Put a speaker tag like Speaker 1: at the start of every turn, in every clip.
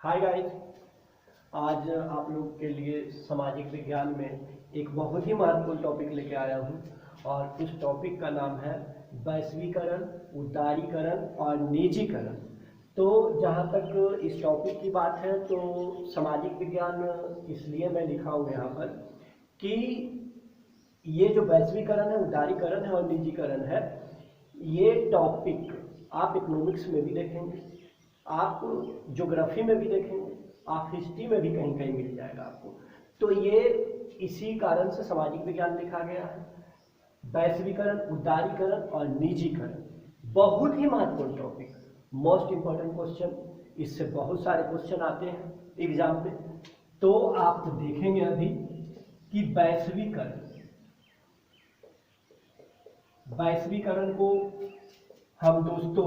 Speaker 1: Hi guys. आज आप लोग के लिए सामाजिक विज्ञान में एक बहुत ही महत्वपूर्ण टॉपिक लेके आया हूँ और उस टॉपिक का नाम है वैश्वीकरण, उदारीकरण और निजीकरण। तो जहाँ तक इस टॉपिक की बात है तो सामाजिक विज्ञान इसलिए मैं लिखा हूँ यहाँ पर कि ये जो वैश्वीकरण है, उदारीकरण है और निजीकरण है, ये टॉपिक आप इकोनॉमिक्स में भी देखेंगे, आप ज्योग्राफी में भी देखेंगे, आप हिस्ट्री में भी कहीं कहीं मिल जाएगा आपको। तो ये इसी कारण से सामाजिक विज्ञान लिखा गया है। वैश्वीकरण, उदारीकरण और निजीकरण बहुत ही महत्वपूर्ण टॉपिक, मोस्ट इंपॉर्टेंट क्वेश्चन। इससे बहुत सारे क्वेश्चन आते हैं एग्जाम में। तो आप देखेंगे अभी कि वैश्वीकरण को हम दोस्तों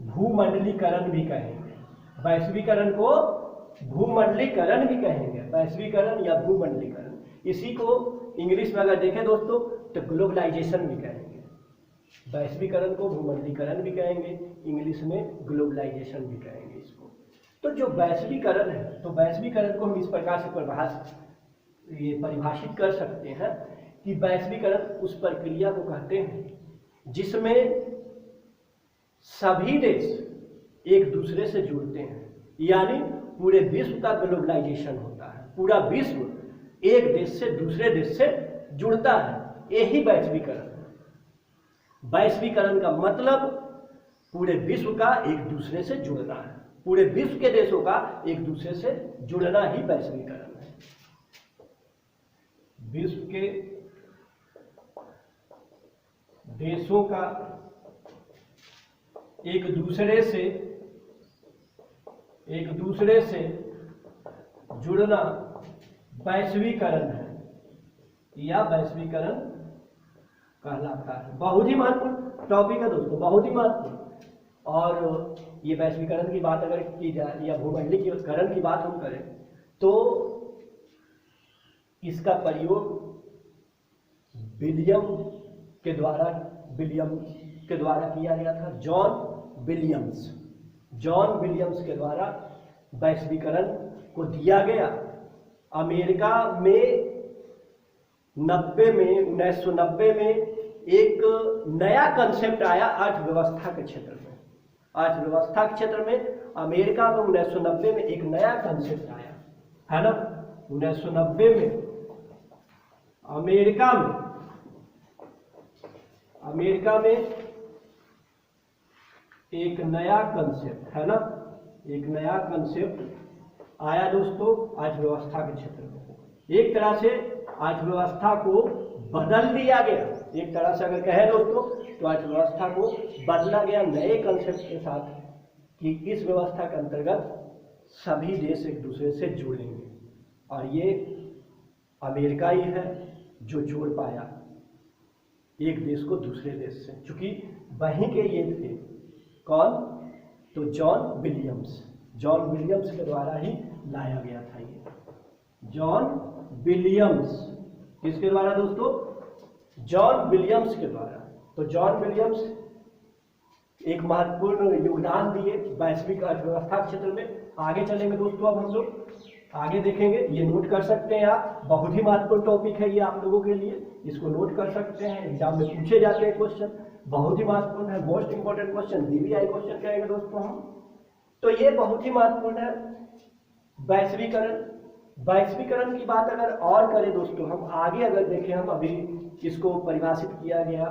Speaker 1: भूमंडलीकरण भी कहेंगे। वैश्वीकरण को भूमंडलीकरण भी कहेंगे, वैश्वीकरण या भूमंडलीकरण। इसी को इंग्लिश में अगर देखें दोस्तों तो ग्लोबलाइजेशन भी कहेंगे। वैश्वीकरण को भूमंडलीकरण भी कहेंगे, इंग्लिश में ग्लोबलाइजेशन भी कहेंगे इसको। तो जो वैश्वीकरण है, तो वैश्वीकरण को हम इस प्रकार से परिभाषित कर सकते हैं कि वैश्वीकरण उस प्रक्रिया को कहते हैं जिसमें सभी देश एक दूसरे से जुड़ते हैं, यानी पूरे विश्व का ग्लोबलाइजेशन होता है। पूरा विश्व एक देश से दूसरे देश से जुड़ता है, यही वैश्वीकरण है। वैश्वीकरण का मतलब पूरे विश्व का एक दूसरे से जुड़ना है, पूरे विश्व के देशों का एक दूसरे से जुड़ना ही वैश्वीकरण है। विश्व के देशों का एक दूसरे से जुड़ना वैश्वीकरण है या वैश्वीकरण कहलाता है। बहुत ही महत्वपूर्ण टॉपिक है दोस्तों, बहुत ही महत्वपूर्ण। और ये वैश्वीकरण की बात अगर की जाए या भूमंडलीकरण की बात हम करें तो इसका प्रयोग विलियम के द्वारा किया गया था। जॉन विलियम्स के द्वारा वैश्वीकरण को दिया गया। अमेरिका में 1990 में एक नया कंसेप्ट आया अर्थव्यवस्था के क्षेत्र में। अर्थव्यवस्था के क्षेत्र में अमेरिका में 1990 में एक नया कंसेप्ट आया है ना। 1990 में अमेरिका में एक नया कंसेप्ट है ना, एक नया कंसेप्ट आया दोस्तों अर्थव्यवस्था के क्षेत्र में। एक तरह से अर्थव्यवस्था को बदल दिया गया। एक तरह से अगर कहें दोस्तों तो अर्थव्यवस्था को बदला गया नए कंसेप्ट के साथ कि इस व्यवस्था के अंतर्गत सभी देश एक दूसरे से जुड़ेंगे। और ये अमेरिका ही है जो जोड़ पाया एक देश को दूसरे देश से, क्योंकि वहीं के ये थे कौन, तो जॉन विलियम्स के द्वारा ही लाया गया था। ये जॉन विलियम्स किसके द्वारा दोस्तों, जॉन विलियम्स के द्वारा। तो जॉन विलियम्स एक महत्वपूर्ण योगदान दिए वैश्विक अर्थव्यवस्था क्षेत्र में। आगे चलेंगे दोस्तों, अब हम लोग आगे देखेंगे। ये नोट कर सकते हैं आप, बहुत ही महत्वपूर्ण टॉपिक है ये आप लोगों के लिए, इसको नोट कर सकते हैं। एग्जाम में पूछे जाते हैं क्वेश्चन, बहुत ही महत्वपूर्ण है, most important question, DBI question कहेंगे दोस्तों हम। तो ये बहुत ही महत्वपूर्ण है वैश्वीकरण की बात अगर और करें दोस्तों, हम आगे अगर देखें, हम अभी इसको परिभाषित किया गया,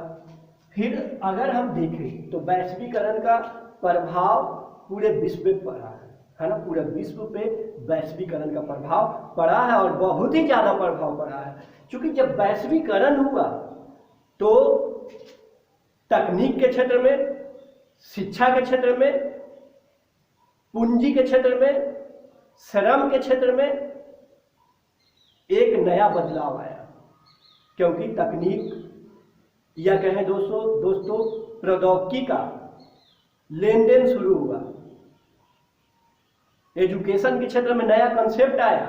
Speaker 1: फिर अगर हम देखें तो वैश्वीकरण का प्रभाव पूरे विश्व पे पड़ा है ना। पूरे विश्व पे वैश्वीकरण का प्रभाव पड़ा है और बहुत ही ज्यादा प्रभाव पड़ा है। क्योंकि जब वैश्वीकरण हुआ तो तकनीक के क्षेत्र में, शिक्षा के क्षेत्र में, पूंजी के क्षेत्र में, श्रम के क्षेत्र में एक नया बदलाव आया। क्योंकि तकनीक या कहें दोस्तों प्रौद्योगिकी का लेन देन शुरू हुआ। एजुकेशन के क्षेत्र में नया कंसेप्ट आया,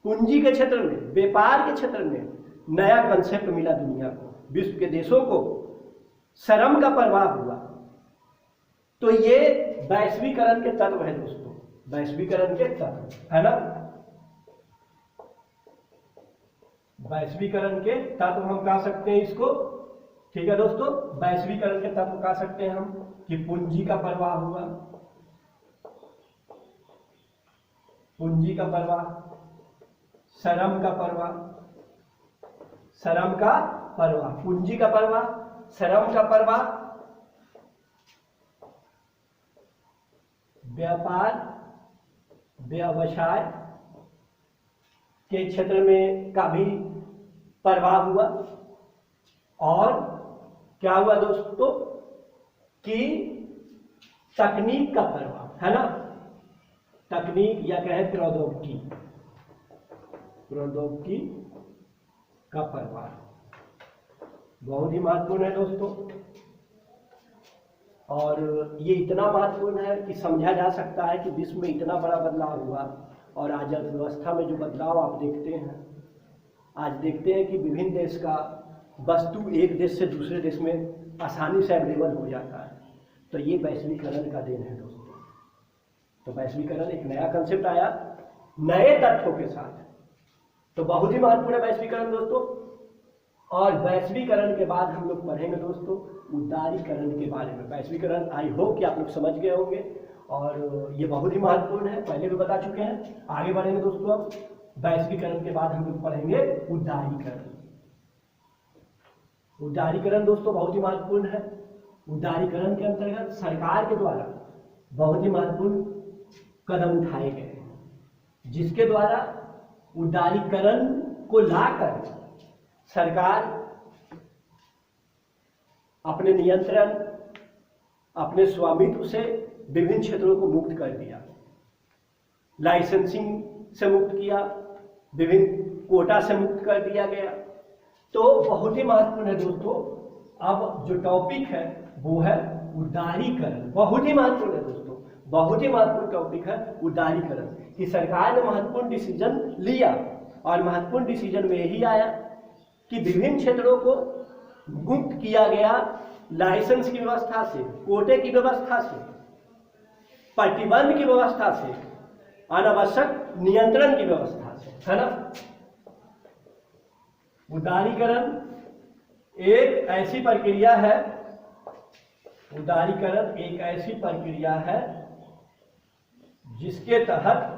Speaker 1: पूंजी के क्षेत्र में, व्यापार के क्षेत्र में नया कंसेप्ट मिला दुनिया को, विश्व के देशों को। श्रम का प्रभाव हुआ। तो ये वैश्वीकरण के तत्व है दोस्तों, वैश्वीकरण के तत्व, है ना। वैश्वीकरण के तत्व हम कह सकते हैं इसको, ठीक है दोस्तों। वैश्वीकरण के तत्व कह सकते हैं हम कि पूंजी का प्रवाह हुआ, पूंजी का प्रवाह, श्रम का प्रवाह, श्रम का प्रवाह, पूंजी का प्रवाह, श्रम का प्रवाह, व्यापार व्यवसाय के क्षेत्र में का भी प्रवाह हुआ। और क्या हुआ दोस्तों कि तकनीक का प्रभाव, है ना, तकनीक या कहें प्रौद्योगिकी, प्रौद्योगिकी का प्रभाव बहुत ही महत्वपूर्ण है दोस्तों। और ये इतना महत्वपूर्ण है कि समझा जा सकता है कि विश्व में इतना बड़ा बदलाव हुआ। और आज अर्थव्यवस्था में जो बदलाव आप देखते हैं, आज देखते हैं कि विभिन्न देश का वस्तु एक देश से दूसरे देश में आसानी से अवेलेबल हो जाता है। तो ये वैश्वीकरण का देन है दोस्तों। तो वैश्वीकरण एक नया कंसेप्ट आया नए तथ्यों के साथ, तो बहुत ही महत्वपूर्ण है वैश्वीकरण दोस्तों। और वैश्वीकरण के बाद हम लोग पढ़ेंगे दोस्तों उदारीकरण के बारे में। वैश्वीकरण आई होप कि आप लोग समझ गए होंगे और ये बहुत ही महत्वपूर्ण है, पहले भी बता चुके हैं। आगे बढ़ेंगे दोस्तों। अब वैश्वीकरण के बाद हम लोग पढ़ेंगे उदारीकरण। उदारीकरण दोस्तों बहुत ही महत्वपूर्ण है। उदारीकरण के अंतर्गत सरकार के द्वारा बहुत ही महत्वपूर्ण कदम उठाए गए हैं, जिसके द्वारा उदारीकरण को लाकर सरकार अपने नियंत्रण, अपने स्वामित्व से विभिन्न क्षेत्रों को मुक्त कर दिया, लाइसेंसिंग से मुक्त किया, विभिन्न कोटा से मुक्त कर दिया गया। तो बहुत ही महत्वपूर्ण है दोस्तों। अब जो टॉपिक है वो है उदारीकरण। बहुत ही महत्वपूर्ण है दोस्तों, बहुत ही महत्वपूर्ण टॉपिक है उदारीकरण। कि सरकार ने महत्वपूर्ण डिसीजन लिया और महत्वपूर्ण डिसीजन में यही आया कि विभिन्न क्षेत्रों को मुक्त किया गया लाइसेंस की व्यवस्था से, कोटे की व्यवस्था से, प्रतिबंध की व्यवस्था से, अनावश्यक नियंत्रण की व्यवस्था से, है ना। उदारीकरण एक ऐसी प्रक्रिया है, उदारीकरण एक ऐसी प्रक्रिया है जिसके तहत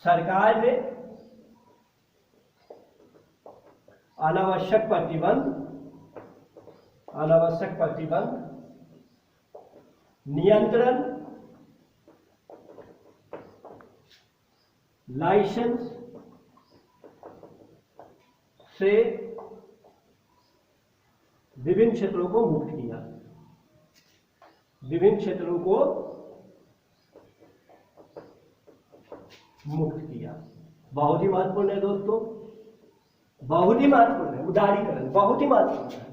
Speaker 1: सरकार ने अनावश्यक प्रतिबंध, नियंत्रण, लाइसेंस से विभिन्न क्षेत्रों को मुक्त किया, विभिन्न क्षेत्रों को मुक्त किया। बहुत ही महत्वपूर्ण है दोस्तों, बहुत ही महत्वपूर्ण है उदारीकरण, बहुत ही महत्वपूर्ण है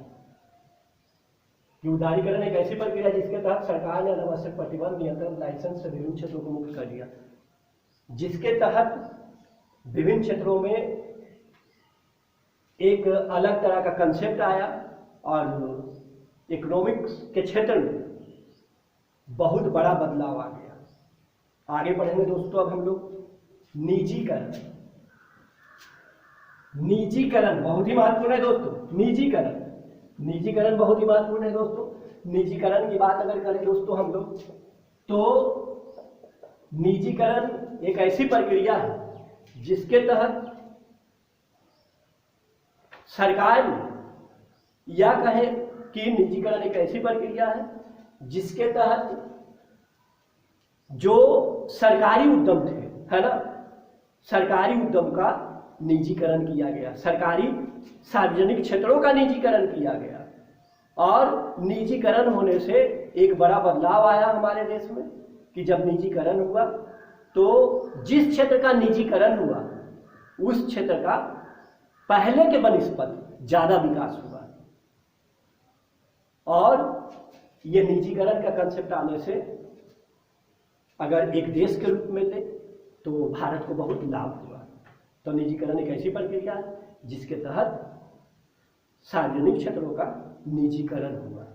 Speaker 1: कि उदारीकरण एक ऐसी प्रक्रिया जिसके तहत सरकार ने अनावश्यक प्रतिबंध, नियंत्रण, लाइसेंस से विभिन्न क्षेत्रों को मुक्त कर दिया, जिसके तहत विभिन्न क्षेत्रों में एक अलग तरह का कंसेप्ट आया और इकोनॉमिक्स के क्षेत्र में बहुत बड़ा बदलाव आ गया। आगे बढ़ेंगे दोस्तों। अब हम लोग निजीकरण, निजीकरण बहुत ही महत्वपूर्ण है दोस्तों। निजीकरण, निजीकरण बहुत ही महत्वपूर्ण है दोस्तों। निजीकरण की बात अगर करें दोस्तों हम लोग, तो निजीकरण एक ऐसी प्रक्रिया है जिसके तहत सरकार, या कहें कि निजीकरण एक ऐसी प्रक्रिया है जिसके तहत जो सरकारी उद्यम थे, है ना, सरकारी उद्यम का निजीकरण किया गया, सरकारी सार्वजनिक क्षेत्रों का निजीकरण किया गया। और निजीकरण होने से एक बड़ा बदलाव आया हमारे देश में कि जब निजीकरण हुआ तो जिस क्षेत्र का निजीकरण हुआ उस क्षेत्र का पहले के बनिस्पत ज्यादा विकास हुआ। और ये निजीकरण का कंसेप्ट आने से अगर एक देश के रूप में ले तो भारत को बहुत लाभ हुआ। तो निजीकरण एक ऐसी प्रक्रिया है जिसके तहत सार्वजनिक क्षेत्रों का निजीकरण हुआ।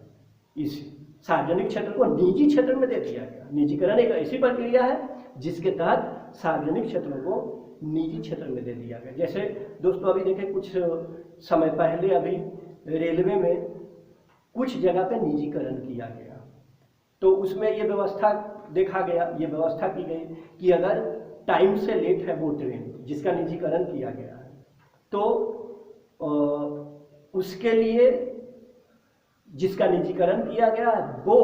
Speaker 1: इस सार्वजनिक क्षेत्र को निजी क्षेत्र में दे दिया गया। निजीकरण एक ऐसी प्रक्रिया है जिसके तहत सार्वजनिक क्षेत्रों को निजी क्षेत्र में दे दिया गया। जैसे दोस्तों अभी देखें, कुछ समय पहले अभी रेलवे में कुछ जगह पे निजीकरण किया गया, तो उसमें ये व्यवस्था देखा गया, ये व्यवस्था की गई कि अगर टाइम से लेट है वो ट्रेन जिसका निजीकरण किया गया है, तो उसके लिए जिसका निजीकरण किया गया वो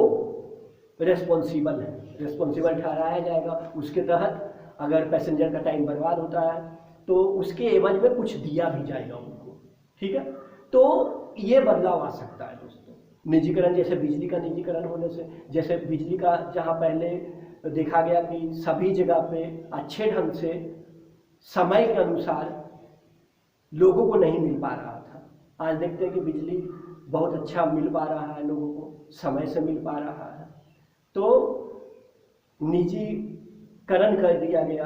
Speaker 1: रेस्पॉन्सिबल है, रेस्पॉन्सिबल ठहराया जाएगा। उसके तहत अगर पैसेंजर का टाइम बर्बाद होता है तो उसके एवज में कुछ दिया भी जाएगा उनको, ठीक है। तो ये बदलाव आ सकता है दोस्तों निजीकरण, जैसे बिजली का निजीकरण होने से। जैसे बिजली का जहाँ पहले देखा गया कि सभी जगह पे अच्छे ढंग से समय के अनुसार लोगों को नहीं मिल पा रहा था, आज देखते हैं कि बिजली बहुत अच्छा मिल पा रहा है, लोगों को समय से मिल पा रहा है। तो निजीकरण कर दिया गया,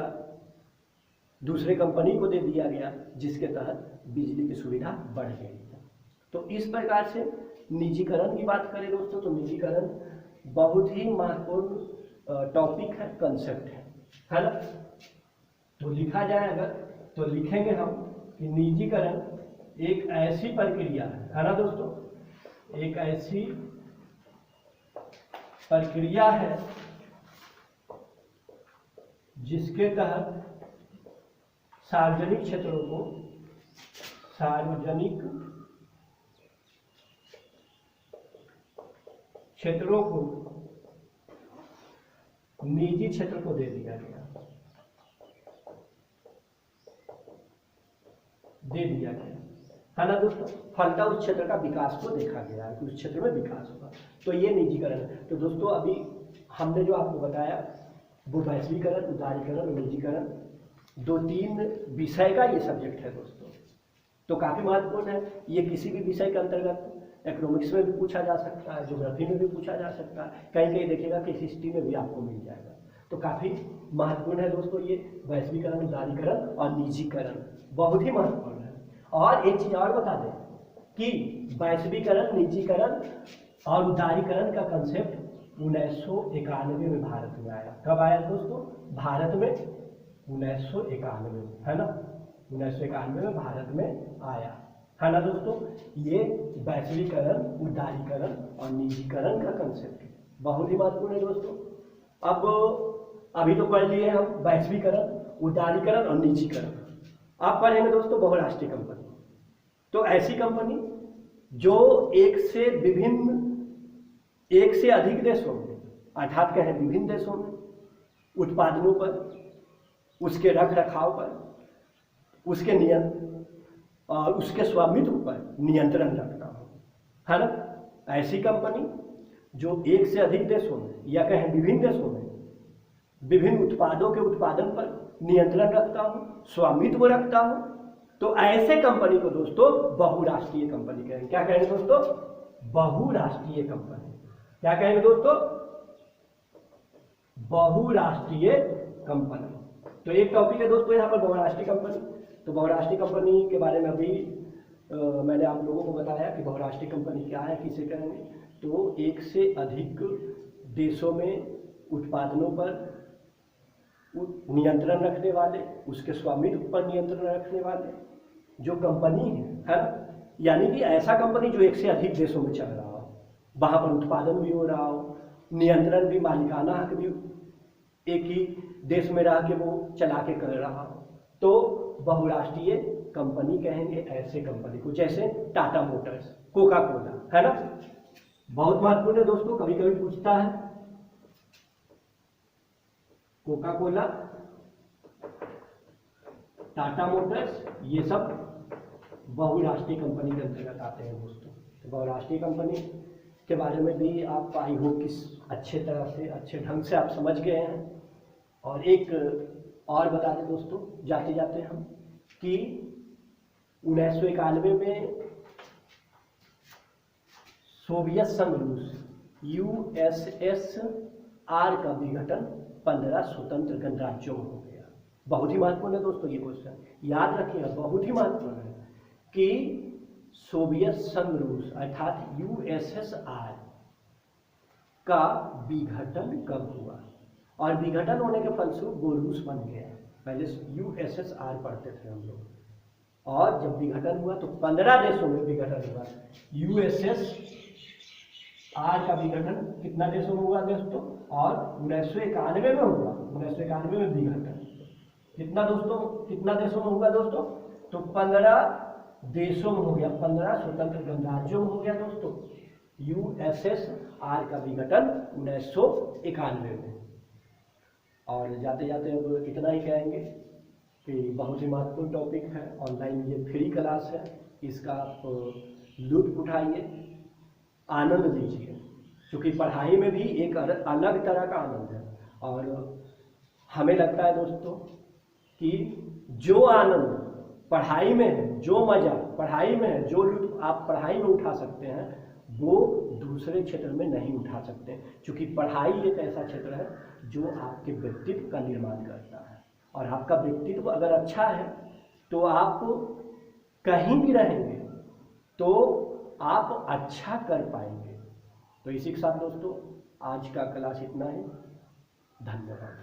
Speaker 1: दूसरे कंपनी को दे दिया गया, जिसके तहत बिजली की सुविधा बढ़ गई। तो इस प्रकार से निजीकरण की बात करें दोस्तों तो निजीकरण बहुत ही महत्वपूर्ण टॉपिक है, कंसेप्ट है ना। तो लिखा जाए अगर तो लिखेंगे हम कि निजीकरण एक ऐसी प्रक्रिया है ना दोस्तों, एक ऐसी प्रक्रिया है जिसके तहत सार्वजनिक क्षेत्रों को निजी क्षेत्र को दे दिया है ना दोस्तों। फलता उस क्षेत्र का विकास को देखा गया है कि उस क्षेत्र में विकास होगा, तो ये निजीकरण है। तो दोस्तों अभी हमने जो आपको बताया वो वैश्वीकरण, उदारीकरण और निजीकरण 2-3 विषय का ये सब्जेक्ट है दोस्तों, तो काफ़ी महत्वपूर्ण है। ये किसी भी विषय के अंतर्गत इकोनॉमिक्स में भी पूछा जा सकता है, ज्योग्राफी में भी पूछा जा सकता है, कहीं कहीं देखिएगा कि हिस्ट्री में भी आपको मिल जाएगा। तो काफ़ी महत्वपूर्ण है दोस्तों ये वैश्वीकरण, उदारीकरण और निजीकरण, बहुत ही महत्वपूर्ण है। और एक चीज़ और बता दें कि वैश्वीकरण, निजीकरण और उदारीकरण का कंसेप्ट 1991 में भारत में आया। कब आया दोस्तों? भारत में 1991 है ना, 1991 में भारत में आया है ना दोस्तों। ये वैश्वीकरण, उदारीकरण और निजीकरण का कंसेप्ट बहुत ही महत्वपूर्ण है दोस्तों। अब अभी तो पढ़ लिए हम वैश्वीकरण, उदारीकरण और निजीकरण। आप पढ़ेंगे दोस्तों बहुराष्ट्रीय कंपनी। तो ऐसी कंपनी जो एक से अधिक देशों में, अर्थात कहें विभिन्न देशों में उत्पादनों पर, उसके रख रखाव पर, उसके और उसके स्वामित्व पर नियंत्रण रखता हो, है ना। ऐसी कंपनी जो एक से अधिक देशों में या कहें विभिन्न देशों में विभिन्न उत्पादों के उत्पादन पर नियंत्रण रखता हो, स्वामित्व रखता हो, तो ऐसे कंपनी को दोस्तों बहुराष्ट्रीय कंपनी कहेंगे। क्या कहेंगे दोस्तों? बहुराष्ट्रीय कंपनी। क्या कहेंगे दोस्तों? बहुराष्ट्रीय कंपनी। तो एक टॉपिक है दोस्तों यहाँ पर बहुराष्ट्रीय कंपनी। तो बहुराष्ट्रीय कंपनी के बारे में अभी मैंने आप लोगों को बताया कि बहुराष्ट्रीय कंपनी क्या है, किसे कहेंगे। तो एक से अधिक देशों में उत्पादनों पर नियंत्रण रखने वाले, उसके स्वामित्व पर नियंत्रण रखने वाले जो कंपनी है ना, यानी कि ऐसा कंपनी जो एक से अधिक देशों में चल रहा हो, वहाँ पर उत्पादन भी हो रहा हो, नियंत्रण भी, मालिकाना हक भी एक ही देश में रह के वो चला के कर रहा हो, तो बहुराष्ट्रीय कंपनी कहेंगे ऐसे कंपनी को। जैसे टाटा मोटर्स, कोका कोला, है ना, बहुत महत्वपूर्ण है दोस्तों। कभी कभी पूछता है कोका कोला, टाटा मोटर्स, ये सब बहुराष्ट्रीय कंपनी के अंतर्गत आते हैं दोस्तों। तो बहुराष्ट्रीय कंपनी के बारे में भी आप आई होप कि अच्छे तरह से, अच्छे ढंग से आप समझ गए हैं। और एक और बता दें दोस्तों जाते जाते हम कि 1991 में सोवियत संघ रूस USSR का विघटन 15 स्वतंत्र गणराज्यों में हो गया। बहुत ही महत्वपूर्ण है दोस्तों ये क्वेश्चन, याद रखिएगा, बहुत ही महत्वपूर्ण है कि सोवियत संघ रूस अर्थात USSR का विघटन कब हुआ, और विघटन होने के फलस्वरूप वो रूस बन गया। पहले USSR पढ़ते थे हम लोग, और जब विघटन हुआ तो 15 देशों में विघटन हुआ। USSR का विघटन कितना देशों में हुआ दोस्तों, और 1991 में हुआ। 1991 में विघटन कितना दोस्तों, कितना देशों में हुआ दोस्तों, तो 15 देशों में हो गया, 15 स्वतंत्र गणराज्यों में हो गया दोस्तों। USSR का विघटन 1991 में। और जाते जाते अब इतना ही कहेंगे कि बहुत ही महत्वपूर्ण टॉपिक है, ऑनलाइन ये फ्री क्लास है, इसका आप लुत्फ उठाइए, आनंद लीजिए, क्योंकि पढ़ाई में भी एक अलग तरह का आनंद है। और हमें लगता है दोस्तों कि जो आनंद पढ़ाई में है, जो मज़ा पढ़ाई में है, जो लुत्फ आप पढ़ाई में उठा सकते हैं, वो दूसरे क्षेत्र में नहीं उठा सकते, क्योंकि पढ़ाई एक ऐसा क्षेत्र है जो आपके व्यक्तित्व का निर्माण करता है। और आपका व्यक्तित्व अगर अच्छा है तो आप कहीं भी रहेंगे तो आप अच्छा कर पाएंगे। तो इसी के साथ दोस्तों आज का क्लास इतना ही, धन्यवाद।